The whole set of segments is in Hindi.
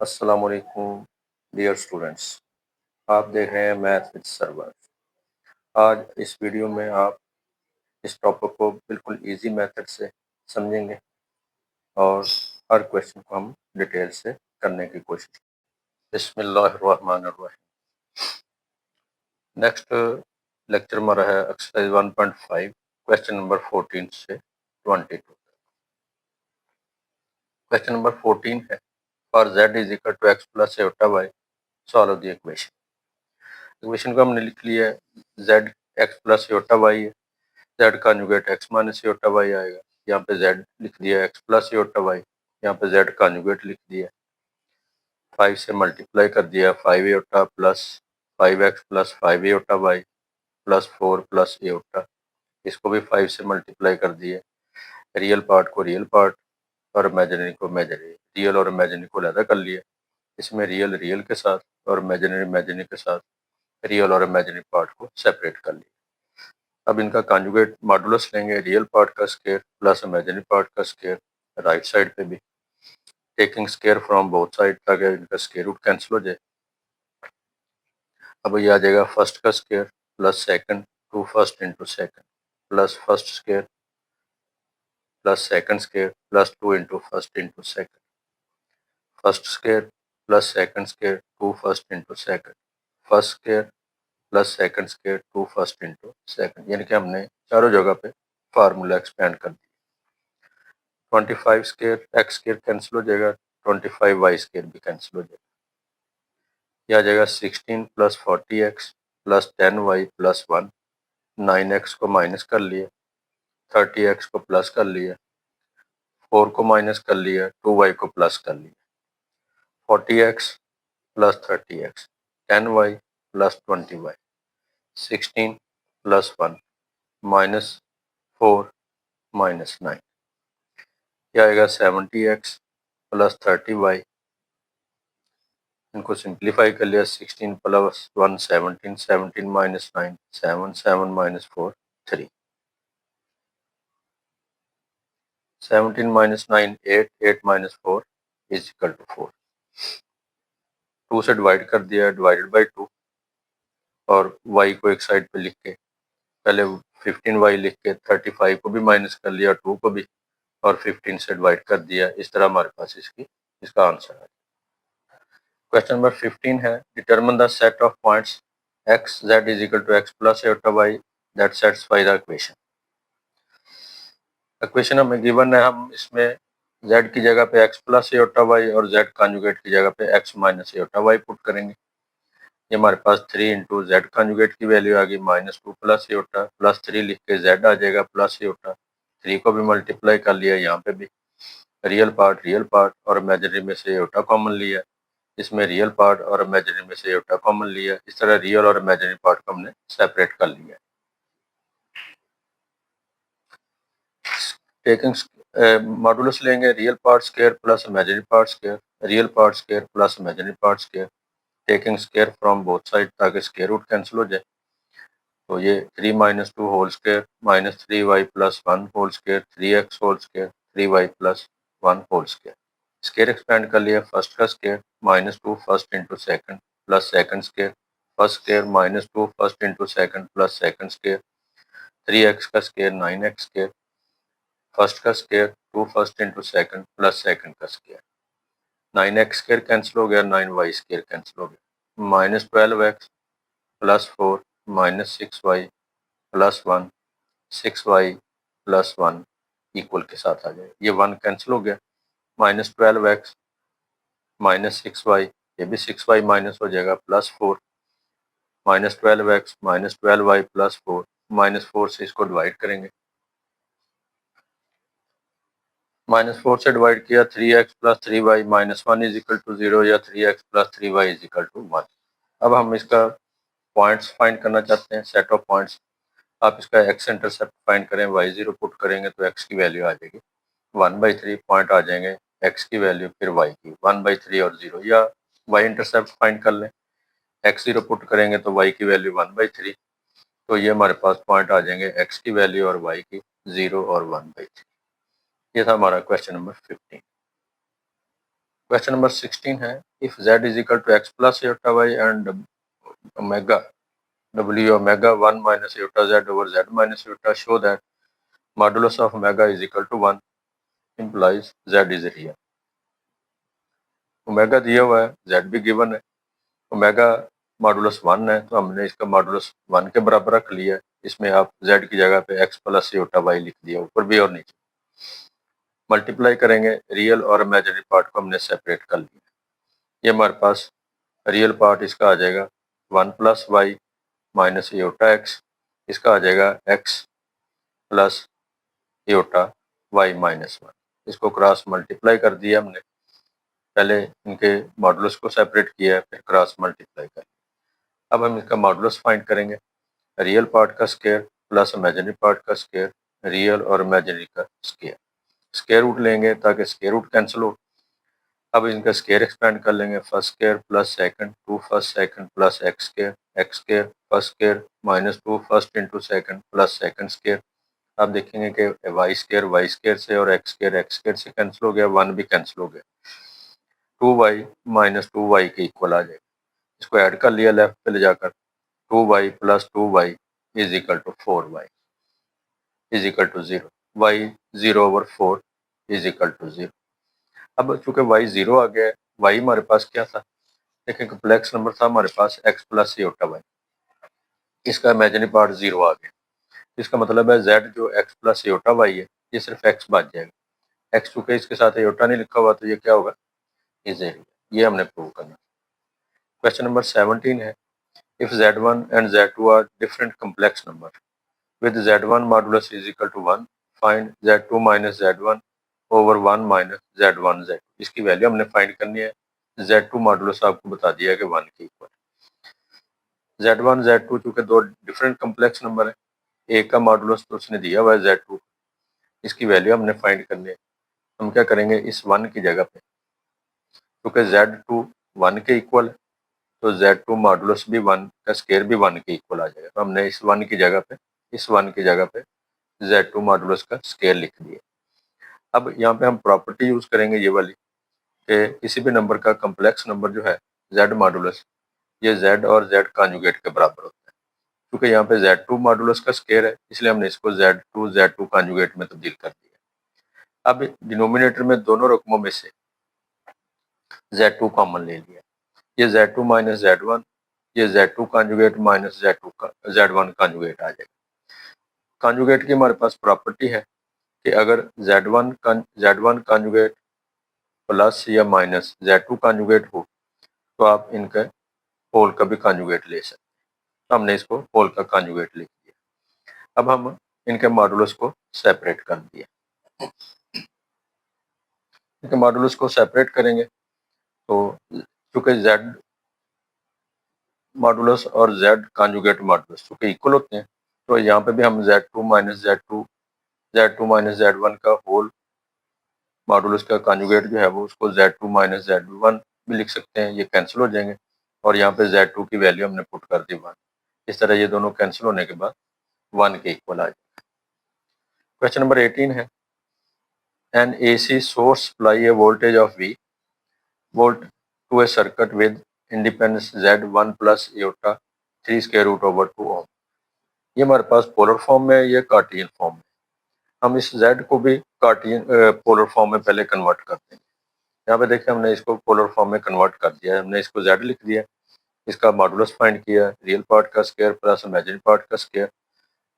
अस्सलाम वालेकुम डियर स्टूडेंट्स। आप देख रहे हैं मैथ विद सरवर। आज इस वीडियो में आप इस टॉपिक को बिल्कुल इजी मेथड से समझेंगे और हर क्वेश्चन को हम डिटेल से करने की कोशिश। बिस्मिल्लाहिर्रहमानिर्रहीम। नेक्स्ट लेक्चर हमारा है एक्सरसाइज 1.5 क्वेश्चन नंबर 14 से 22। क्वेश्चन नंबर 14 है for z is equal to x plus eta y solve the equation. Equation को हमने लिख लिया है z x plus eta y है, z conjugate x minus eta y आएगा। यहाँ पे z लिख दिया x प्लस एटा y, यहाँ पे z कॉन्जुगेट लिख दिया, 5 से मल्टीप्लाई कर दिया 5 एटा प्लस 5x प्लस 5 एटा y प्लस 4 प्लस एटा, इसको भी 5 से मल्टीप्लाई कर दिए। रियल पार्ट को रियल पार्ट और इमेजिनरी को इमेजिनरी, रियल और इमेजिनरी को अलग कर लिया। इसमें रियल रियल के साथ और इमेजिनरी इमेजिनरी के साथ रियल और इमेजिनरी पार्ट को सेपरेट कर लिया। अब इनका कॉन्जुगेट मॉडुलस लेंगे, रियल पार्ट का स्क्वायर प्लस इमेजिनरी पार्ट का स्क्वायर राइट साइड पे भी, taking square from both side ताकि इनका स्क्वायर रूट कैंसिल हो जाए। अब ये आ जाएगा फर्स्ट का square plus second, two first into second plus first square plus second square plus 2 into first into second, first square plus second square 2 first into second, first square plus second square 2 first into second, यानी कि हमने चारों जगह पे फार्मूला एक्सपेंड कर दिया। 25 स्क्वायर एक्स स्क्वायर कैंसिल हो जाएगा, 25 वाई स्क्वायर भी कैंसिल हो जाएगा। यह आ जाएगा 16 plus 40x plus 10y plus 1, 9x को माइनस कर लिया, 30x को प्लस कर लिया, 4 को माइनस कर लिया, 2y को प्लस कर लिया, 40x plus 30x, 10y plus 20y, 16 plus 1 minus 4 minus 9, यह आएगा 70x प्लस 30y। इनको सिंप्लीफाई कर लिया, 16 plus 1 17, 17 minus 9 7, 7 minus 4 3, 17 minus 9 8, 8 minus 4 is equal to 4। 2 से डिवाइड कर दिया, डिवाइडेड बाई 2, और y को एक साइड पे लिख के पहले 15y लिख के 35 को भी माइनस कर लिया, 2 को भी, और 15 से डिवाइड कर दिया। इस तरह हमारे पास इसका आंसर है। क्वेश्चन नंबर 15 है determine the set of points x z is equal to x plus eta y that satisfy the equation. Equation हमें गिवन है, हम इसमें z की जगह पे x प्लस एटा y और z कॉन्जुगेट की जगह पे x minus eta y put करेंगे। ये हमारे पास 3 इंटू जेड कॉन्जुगेट की वैल्यू आ गई -2 प्लस एटा, प्लस 3 लिख के z आ जाएगा प्लस एटा, 3 को भी मल्टीप्लाई कर लिया, यहाँ पे भी रियल पार्ट और इमेजिनरी में से एटा कॉमन लिया, इसमें रियल पार्ट और इमेजिनरी में से एटा कॉमन लिया। इस तरह रियल और इमेजिनरी पार्ट को हमने सेपरेट कर लिया। टेकिंग मॉडुलस लेंगे, real part square plus imaginary part square, real part square plus imaginary part square, taking square from both side ताकि स्क्वायर रूट कैंसिल हो जाए। तो ये 3 minus 2 whole square minus 3y plus 1 whole square 3x whole square 3y plus 1 whole square. Square expand कर लिया, फर्स्ट का square -2 first into second plus second square, first square -2 first into second plus second square, 3x का स्क्वायर 9x स्क्वायर, फर्स्ट का square 2 first into second plus second का स्क्वायर, 9x स्क्वायर कैंसिल हो गया, 9y स्क्वायर कैंसिल हो गया, -12x plus 4 minus 6y plus 1, 6y plus 1 equal के साथ आ जाए, ये 1 कैंसिल हो गया, -12x माइनस 6y, ये भी 6y माइनस हो जाएगा, plus 4 -12x minus 12y plus 4, -4 से इसको डिवाइड करेंगे, -4 से डिवाइड किया 3x plus 3y minus 1 is equal to 0 या 3x plus 3y is equal to 1। अब हम इसका पॉइंट्स फाइंड करना चाहते हैं, सेट ऑफ पॉइंट्स। आप इसका x इंटरसेप्ट फाइंड करें, y0 पुट करेंगे तो x की वैल्यू आ जाएगी 1/3, पॉइंट आ जाएंगे x की वैल्यू फिर y की 1/3 और 0, या y इंटरसेप्ट फाइंड कर लें, x0 पुट करेंगे तो y की वैल्यू 1/3, तो ये हमारे पास पॉइंट आ जाएंगे x की वैल्यू और y की 0 और 1/3। ये था हमारा क्वेश्चन नंबर 15। क्वेश्चन नंबर 16 है, if z is equal to x plus eta y and omega w omega 1 minus eta z over z minus eta, show that modulus of omega is equal to 1 implies z is real. Omega दिया हुआ है, z भी गिवन है, ओमेगा मॉडुलस 1 है तो हमने इसका मॉडुलस 1 के बराबर रख लिया है। इसमें आप z की जगह पे x प्लस एटा वाई लिख दिया, ऊपर भी और नीचे। मल्टीप्लाई करेंगे, रियल और इमेजिनरी पार्ट को हमने सेपरेट कर लिया। ये हमारे पास रियल पार्ट इसका आ जाएगा 1 प्लस वाई माइनस एटा एक्स, इसका आ जाएगा x plus eta Y minus 1। इसको क्रॉस मल्टीप्लाई कर दिया हमने, पहले इनके मॉडुलस को सेपरेट किया है, फिर क्रॉस मल्टीप्लाई कर। अब हम इसका मॉडुलस फाइंड करेंगे, रियल पार्ट का स्क्वायर प्लस इमेजिनरी पार्ट का स्क्वायर, रियल और इमेजिनरी का स्क्वायर। स्क्वायर रूट लेंगे ताकि स्क्वायर रूट कैंसिल हो। अब इनका स्क्वायर एक्सपेंड कर लेंगे, first square plus second, 2 first second plus x square first square minus 2 first into second plus second square. आप देखेंगे कि वाई स्क्वायर से और एक्स स्क्वायर से कैंसिल हो गया, 1 भी कैंसिल हो गया, 2y माइनस 2y के इक्वल आ जाएगा। इसको ऐड कर लिया लेफ्ट पे ले जाकर, 2y plus 2y is equal to 4y is equal to 0, y 0 over 4 is equal to 0। अब चूंकि y 0 आ गया है, y हमारे पास क्या था, देखिए कम्प्लेक्स नंबर था हमारे पास x प्लस एटा वाई, इसका इमेजिनरी पार्ट 0 आ गया। इसका मतलब है z जो x प्लस एटा वाई है, ये सिर्फ x बच जाएगा। x चूंकि इसके साथ एटा नहीं लिखा हुआ तो ये क्या होगा, इज एरिया। ये हमने प्रूव करना। क्वेश्चन नंबर 17 है, if z1 and z2 are different complex number with z1 modulus is equal to 1, find z2 minus z1 over 1 minus z1 z2। इसकी वैल्यू हमने फाइंड करनी है। z2 मॉडुलस आपको बता दिया है कि 1 के इक्वल। z1 z2 चूंकि दो डिफरेंट कम्प्लेक्स नंबर है, एक का मॉडुलस तो उसने दिया हुआ है z2, इसकी वैल्यू हमने फाइंड करनी है। हम क्या करेंगे, इस 1 की जगह पे, क्योंकि z2 1 के इक्वल है तो z2 मॉडुलस भी 1 का स्क्वायर भी 1 के इक्वल आ जाएगा। तो हमने इस 1 की जगह पे z2 मॉडुलस का स्क्वायर लिख दिया। अब यहाँ पे हम प्रॉपर्टी यूज करेंगे ये वाली, कि किसी भी नंबर का कम्प्लेक्स नंबर जो है z मॉडुलस, ये z और z कॉन्जुगेट के बराबर होता है। क्योंकि यहाँ पे z2 मॉडुलस का स्क्वायर है, इसलिए हमने इसको z2 कॉन्जुगेट में तब्दील कर दिया। अब डिनोमिनेटर में दोनों रकमों में से z2 कॉमन ले लिया, ये z2 माइनस z1, ये z2 conjugate minus z1 conjugate आ जाएगा। कॉन्जुगेट की हमारे पास प्रॉपर्टी है कि अगर z1 कॉन्जुगेट प्लस या माइनस z2 कॉन्जुगेट हो तो आप इनका होल का भी कॉन्जुगेट ले सकते हैं। तो हमने इसको होल का कॉन्जुगेट लिख दिया। अब हम इनके मॉडुलस को सेपरेट कर दिया। इनके मॉडुलस को सेपरेट करेंगे तो चूंकि z मॉडुलस और z कॉन्जुगेट मॉडुलस चूंकि इक्वल होते हैं, तो यहाँ पे भी हम z2 माइनस z1 का होल मॉडुलस का कॉन्जुगेट जो है वो उसको z2 माइनस z1 भी लिख सकते हैं, ये कैंसिल हो जाएंगे और यहाँ पे z2 की वैल्यू हमने पुट कर दी 1। इस तरह ये दोनों कैंसिल होने के बाद 1 के इक्वल आ जाएगा। क्वेश्चन नंबर 18 है, an AC source supply a voltage of V volt to a circuit with independence Z1 plus iota 3 square root over 2 ohm। ये हमारे पास पोलर फॉर्म में, ये कार्टियन फॉर्म में। हम इस Z को भी कार्टियन पोलर फॉर्म में पहले कन्वर्ट करते हैं। यहाँ पे देखिए हमने इसको पोलर फॉर्म में कन्वर्ट कर दिया है, हमने इसको Z लिख दिया, इसका मॉडुलस फाइंड किया, रियल पार्ट का स्क्वायर प्लस इमेजिनरी पार्ट का स्क्वायर,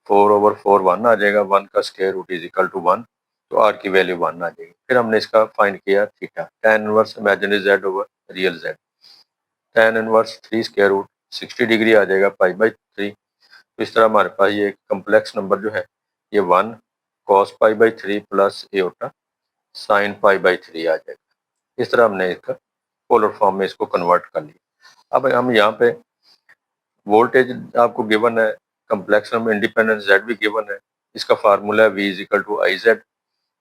4 ओवर 4 1 आ जाएगा, 1 का square root is equal to 1, तो R की वैल्यू 1 आ जाएगी। फिर हमने इसका फाइंड किया theta, tan inverse imaginary Z over real Z, tan inverse 3 square root 60 degree आ जाएगा π/3। तो इस तरह हमारे पास ये कम्प्लेक्स नंबर जो है ये 1 cos π/3 प्लस एटा sin π/3 आ जाएगा। इस तरह हमने इसका पोलर फॉर्म में इसको कन्वर्ट कर लिया। अब हम यहाँ पे वोल्टेज आपको गिवन है, कम्प्लेक्स नंबर इंडिपेंडेंट Z भी गिवन है, इसका फार्मूला है V is equal to IZ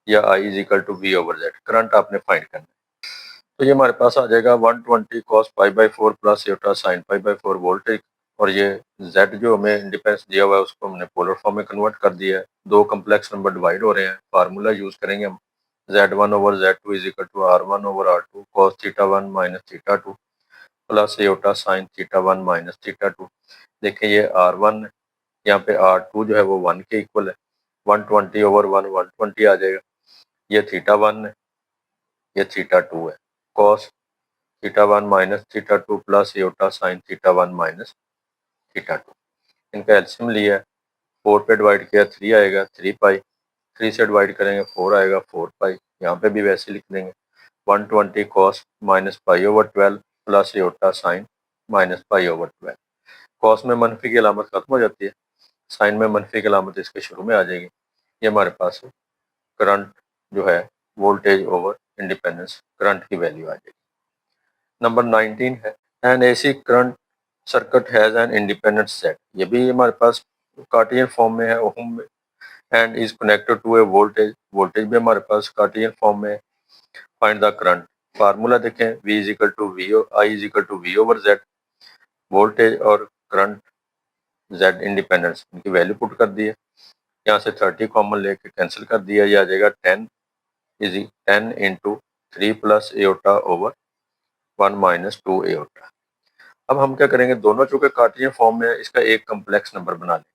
या I is equal to V over Z। Current आपने फाइंड करना है, तो ये हमारे पास आ जाएगा 120 cos π/4 plus iota sin π/4 voltage, और ये Z जो हमें इंडिपेंडेंस दिया हुआ है उसको हमने पोलर फॉर्म में कन्वर्ट कर दिया है। दो कम्प्लेक्स नंबर डिवाइड हो रहे हैं, फार्मूला यूज करेंगे हम, Z1 over Z2 is equal to R1 over R2 cos theta 1 minus theta 2 plus iota sine theta 1 minus theta 2। देखिए ये R1 यहाँ पे R2 जो है वो 1 के इक्वल है, 120 ओवर 1 120 आ जाएगा। ये थीटा 1 है, ये थीटा 2 है, cos theta 1 minus theta 2 plus iota sine theta 1 minus theta 2। इनका एलसीएम लिया है, 4 पे डिवाइड किया 3 आएगा 3 पाई, 3 से डिवाइड करेंगे 4 आएगा 4 पाई, यहाँ पे भी वैसे लिख देंगे 120 cos minus pi over 12 plus iota sine minus pi over 12। Cos में मनफी की अलामत खत्म हो जाती है, साइन में मनफी की अलामत इसके शुरू में आ जाएगी। ये हमारे पास करंट जो है वोल्टेज ओवर इंडिपेंडेंस करंट की वैल्यू आ जाएगी। नंबर 19 है N AC current circuit has an independent set. ये भी हमारे पास कार्टियन फॉर्म में है, ओहम में, and is connected to a voltage. Voltage भी हमारे पास कार्टियन फॉर्म में है। Find the current. फार्मूला देखें, V is equal to V, I is equal to V over Z. Voltage और करंट जेड इंडिपेंडेंस, इनकी वैल्यू पुट कर दी है। यहाँ से 30 कॉमन लेके कैंसिल कर दिया, ये आ जाएगा 10 is 10 into 3 plus aorta over 1 minus 2 aorta. अब हम क्या करेंगे, दोनों चूंकि कार्टेशियन फॉर्म में है, इसका एक कम्प्लेक्स नंबर बना लेंगे।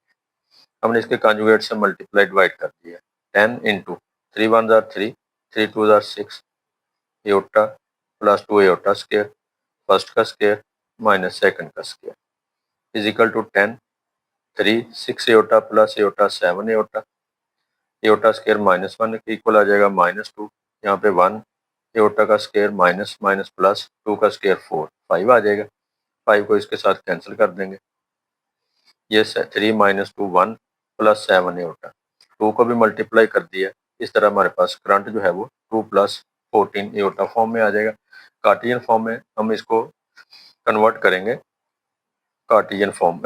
हमने इसके कॉन्जुगेट से मल्टीप्लाई डिवाइड कर दिया, 10 इंटू 3 1 जार 3, 3 2 जार 6 iota plus 2 iota square, first का स्क्वायर माइनस सेकंड का square is equal to 10, 3 6 iota plus iota 7 iota, iota square minus 1 के इक्वल आ जाएगा माइनस 2, यहाँ पे 1 एयोटा का स्क्वायर माइनस माइनस प्लस 2 का स्क्वायर 4, 5 आ जाएगा। 5 को इसके साथ कैंसिल कर देंगे, ये 3 माइनस 2 1 प्लस 7 एयोटा, 2 को भी मल्टीप्लाई कर दिया। इस तरह हमारे पास करंट जो है वो 2 प्लस 14 एयोटा फॉर्म में आ जाएगा। कार्टियन फॉर्म में हम इसको कन्वर्ट करेंगे कार्टियन फॉर्म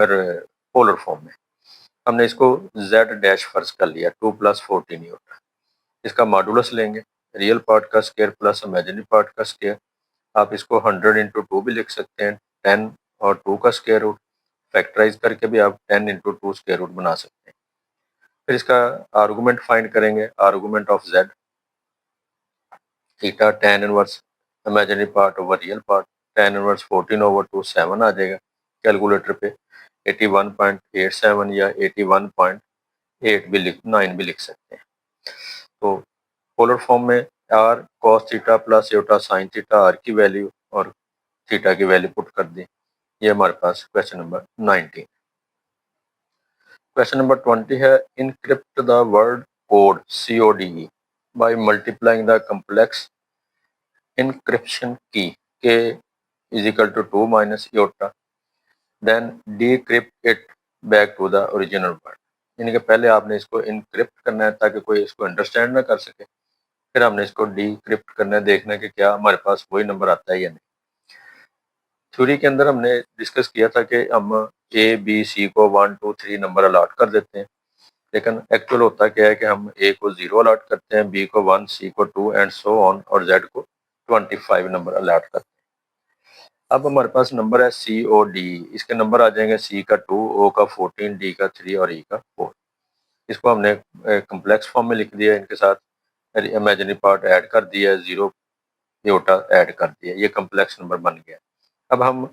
पोलर फॉर्म में। हमने इसको z डैश फर्ज कर लिया, 2 प्लस 14 एयोटा। इसका मॉडुलस लेंगे, रियल पार्ट का स्क्वायर प्लस इमेजिनरी पार्ट का स्क्वायर। आप इसको 100 इंटू 2 भी लिख सकते हैं, 10 और 2 का स्क्वायर रूट। फैक्टराइज करके भी आप 10 इंटू 2 स्क्वायर रूट बना सकते हैं। फिर इसका आर्गूमेंट फाइंड करेंगे, argument of z, theta tan inverse imaginary part over real part, tan inverse 14 over 2 7 आ जाएगा। कैलकुलेटर पे 81.87 या 81.8 भी 9 भी लिख सकते हैं। तो पोलर फॉर्म में r cos theta plus iota sine theta, r की वैल्यू और थीटा की वैल्यू पुट कर दी। ये हमारे पास क्वेश्चन नंबर 19। क्वेश्चन नंबर 20 है, encrypt the word code CODE by multiplying the complex encryption key k is equal to 2 minus iota, then decrypt it back to the original word. यानी कि पहले आपने इसको इनक्रिप्ट करना है ताकि कोई इसको अंडरस्टैंड ना कर सके, फिर हमने इसको डिक्रिप्ट करना है, देखना है कि क्या हमारे पास वही नंबर आता है या नहीं। थ्योरी के अंदर हमने डिस्कस किया था कि हम A B C को 1 2 3 नंबर अलाट कर देते हैं, लेकिन एक्चुअल होता क्या है कि हम A को 0 अलाट करते हैं, B को 1, C को 2 एंड सो ऑन, और Z को 25 नंबर अलाट करते हैं। अब हमारे पास नंबर है COD, इसके नंबर आ जाएंगे C का 2, O का 14, D का 3 और E का 4। इसको हमने कम्प्लेक्स फॉर्म में लिख दिया, इनके साथ इमेजिनरी पार्ट ऐड कर दिया, 0 एयोटा ऐड कर दिया, ये कम्प्लेक्स नंबर बन गया। अब हम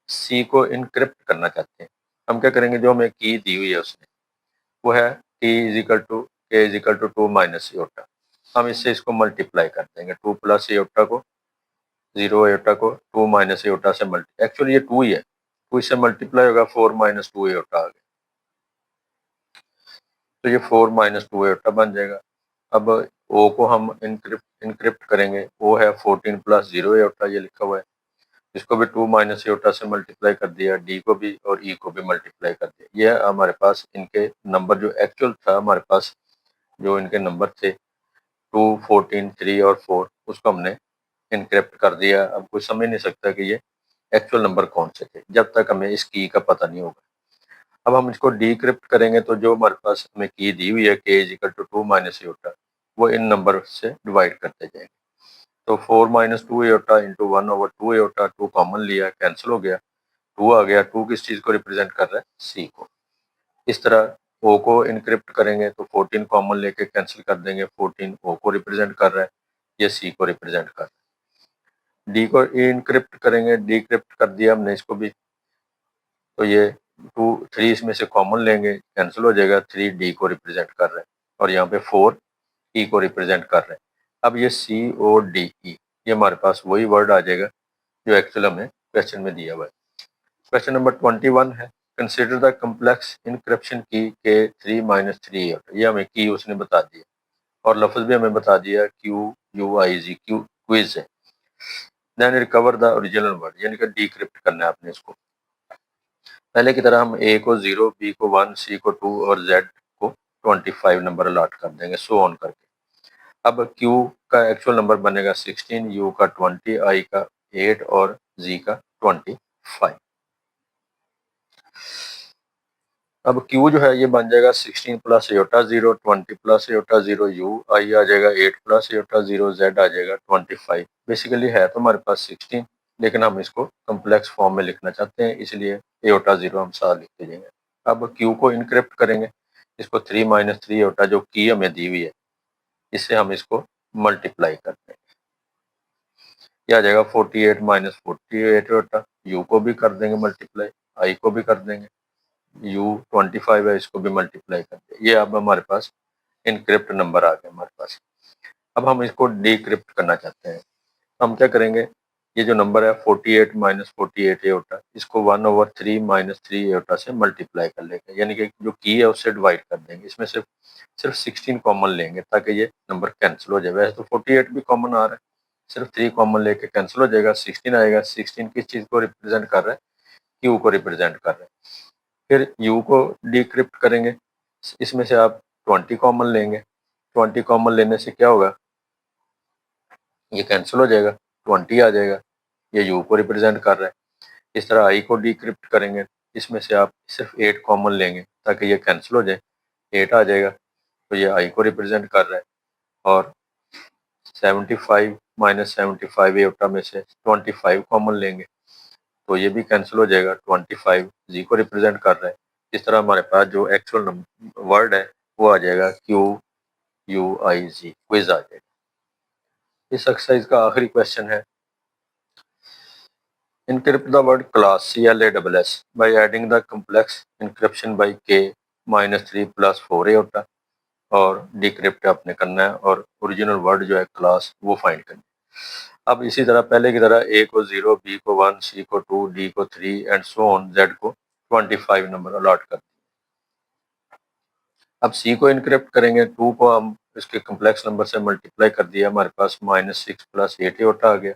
C को इनक्रिप्ट करना चाहते हैं। हम क्या करेंगे, जो हमें की दी हुई है उसने, वो है T is equal to K is equal to 2 minus iota. हम इससे इसको मल्टीप्लाई कर देंगे, 2 प्लस एयोटा को, 0 एयोटा को 2 माइनस एयोटा से मल्टी, एक्चुअली ये 2 ही है, 2 इससे मल्टीप्लाई होगा, 4 माइनस 2 एयोटा आ गया, तो ये 4 माइनस 2 एयोटा बन जाएगा। अब O को हम इनक्रिप्ट करेंगे, O है 14 प्लस 0 एयोटा, ये लिखा हुआ है, इसको भी 2 माइनस एयोटा से मल्टीप्लाई कर दिया, D को भी और E को भी मल्टीप्लाई कर दिया। ये हमारे पास इनके नंबर जो एक्चुअल था, हमारे पास जो इनके नंबर थे 2 14 3 और 4, उसको हमने इनक्रिप्ट कर दिया। अब कोई समझ नहीं सकता कि ये एक्चुअल नंबर कौन से थे जब तक हमें इस की का पता नहीं होगा। अब हम इसको डिक्रिप्ट करेंगे, तो जो हमारे पास हमें की दी हुई है k is equal to 2 minus iota, वो इन नंबर से डिवाइड करते जाएंगे। तो 4 minus 2 iota into 1 over 2 iota, 2 common लिया, कैंसिल हो गया, 2 आ गया। 2 किस चीज़ को रिप्रेजेंट कर रहा है, C को। इस तरह ओ को इनक्रिप्ट करेंगे तो 14 कॉमन लेके कैंसिल कर देंगे, 14 ओ को रिप्रेजेंट कर रहा है, ये सी को रिप्रेजेंट कर रहा है। डी को इनक्रिप्ट करेंगे, डिक्रिप्ट कर दिया हमने इसको भी, तो ये 3 इसमें से कॉमन लेंगे, कैंसिल हो जाएगा, 3 डी को रिप्रेजेंट कर रहा है और यहाँ पे 4 ई को रिप्रेजेंट कर रहे हैं। अब ये सी ओ डी ई ये हमारे पास वही वर्ड आ जाएगा जो एक्चुअल हमें क्वेश्चन में दिया हुआ है। क्वेश्चन नंबर 21 है, कंसिडर द कम्प्लेक्स इनक्रिप्शन की के 3 - 3 ये हमें की उसने बता दिया और लफ्ज भी हमें बता दिया QUIZ क्विज है। Then recover the original word यानी कि डिक्रिप्ट करना है आपने इसको। पहले की तरह हम ए को 0, बी को 1, सी को 2 और जेड को 25 नंबर अलॉट कर देंगे, सो ऑन करके। अब क्यू का एक्चुअल नंबर बनेगा 16, यू का 20, आई का 8 और जी का 25। अब क्यू जो है ये बन जाएगा 16 plus iota 0, 20 plus iota 0, you आई आ जाएगा 8 प्लस एटा 0, जेड आ जाएगा 25। बेसिकली है तो हमारे पास 16, लेकिन हम इसको कम्प्लेक्स फॉर्म में लिखना चाहते हैं, इसलिए एटा 0 हम साथ लिखते जाएंगे। अब क्यू को इनक्रिप्ट करेंगे, इसको 3 - 3 एटा जो की हमें दी हुई है इससे हम इसको मल्टीप्लाई करते हैं, यह आ जाएगा 48 - 48 एटा, यू को भी कर देंगे मल्टीप्लाई, आई को भी कर देंगे, यू 25 है इसको भी मल्टीप्लाई कर दे। ये अब हमारे पास इनक्रिप्ट नंबर आ गया हमारे पास। अब हम इसको डिक्रिप्ट करना चाहते हैं, हम क्या करेंगे, ये जो नंबर है 48 - 48 एटा, इसको 1/3 - 3 एटा से मल्टीप्लाई कर लेंगे, यानी कि जो की है उससे डिवाइड कर देंगे, इसमें से सिर्फ 16 कॉमन लेंगे ताकि ये नंबर कैंसिल हो जाए। वैसे तो 48 भी कॉमन आ रहा है, सिर्फ 3 कॉमन लेके कैंसिल हो जाएगा, 16 आएगा। 16 किस चीज को रिप्रेजेंट कर रहा है, क्यू को रिप्रेजेंट कर रहा है। फिर यू को डिक्रिप्ट करेंगे, इसमें से आप 20 कॉमन लेंगे, 20 कॉमन लेने से क्या होगा, ये कैंसिल हो जाएगा, 20 आ जाएगा, ये यू को रिप्रेजेंट कर रहा है। इस तरह आई को डिक्रिप्ट करेंगे, इसमें से आप सिर्फ 8 कॉमन लेंगे ताकि ये कैंसिल हो जाए, 8 आ जाएगा, तो ये आई को रिप्रेजेंट कर रहा है। और 75 - 75 एटा में से 25 कॉमन लेंगे तो ये भी कैंसिल हो जाएगा, 25 जी को रिप्रेजेंट कर रहा है। इस तरह हमारे पास जो एक्चुअल वर्ड है वो आ जाएगा QUIZ क्विज आ जाएगा। इस एक्सरसाइज का आखिरी क्वेश्चन है, encrypt the word class CLASS by adding the complex encryption by K -3 + 4 एटा और डिक्रिप्ट आपने करना है और ओरिजिनल वर्ड जो है क्लास वो फाइंड करना है। अब इसी तरह पहले की तरह ए को 0, बी को 1, सी को 2, डी को 3 एंड सो ऑन, जेड को 25 नंबर अलॉट कर। अब सी को इनक्रिप्ट करेंगे, 2 को हम इसके कम्प्लेक्स नंबर से मल्टीप्लाई कर दिया, हमारे पास -6 + 8 एटा आ गया।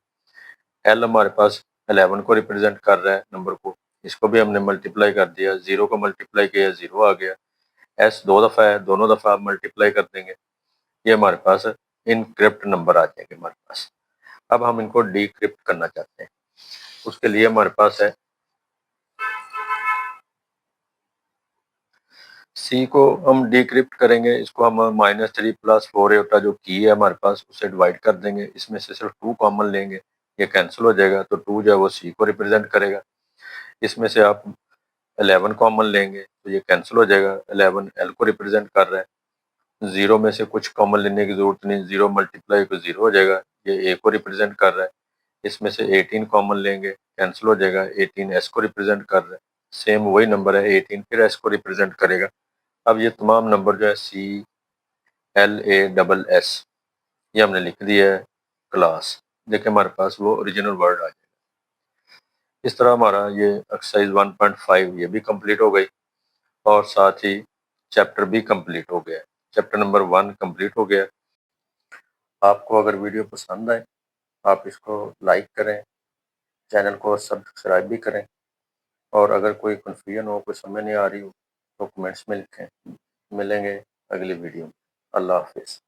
एल हमारे पास 11 को रिप्रेजेंट कर रहा है नंबर को, इसको भी हमने मल्टीप्लाई कर दिया, 0 को मल्टीप्लाई किया 0 आ गया। एस 2 दफ़ा है, दोनों दफ़ा आप मल्टीप्लाई कर देंगे, ये हमारे पास इनक्रिप्ट नंबर आ जाएंगे हमारे पास। अब हम इनको डिक्रिप्ट करना चाहते हैं, उसके लिए हमारे पास है सी को हम डिक्रिप्ट करेंगे, इसको हम -3 + 4 एटा जो की है हमारे पास उससे डिवाइड कर देंगे, इसमें से सिर्फ 2 कॉमन लेंगे, ये कैंसिल हो जाएगा, तो 2 जो है वो सी को रिप्रेजेंट करेगा। इसमें से आप 11 कॉमन लेंगे तो ये कैंसिल हो जाएगा, 11 एल को रिप्रेजेंट कर रहा है। 0 में से कुछ कॉमन लेने की जरूरत नहीं, 0 मल्टीप्लाई को 0 हो जाएगा, ये ए को रिप्रेजेंट कर रहा है। इसमें से 18 कॉमन लेंगे, कैंसिल हो जाएगा, 18 एस को रिप्रेजेंट कर रहा है। सेम वही नंबर है 18 फिर एस को रिप्रेजेंट करेगा। अब ये तमाम नंबर जो है CLASS ये हमने लिख दिया है क्लास, देखिए हमारे पास वो ओरिजिनल वर्ड आ जाएगा। इस तरह हमारा ये एक्सरसाइज 1.5 ये भी कंप्लीट हो गई और साथ ही चैप्टर भी कंप्लीट हो गया। चैप्टर नंबर 1 कंप्लीट हो गया। आपको अगर वीडियो पसंद आए आप इसको लाइक करें, चैनल को सब्सक्राइब भी करें और अगर कोई कन्फ्यूजन हो, कोई समझ नहीं आ रही हो तो कमेंट्स में लिखें। मिलेंगे अगली वीडियो में। अल्लाह हाफिज़।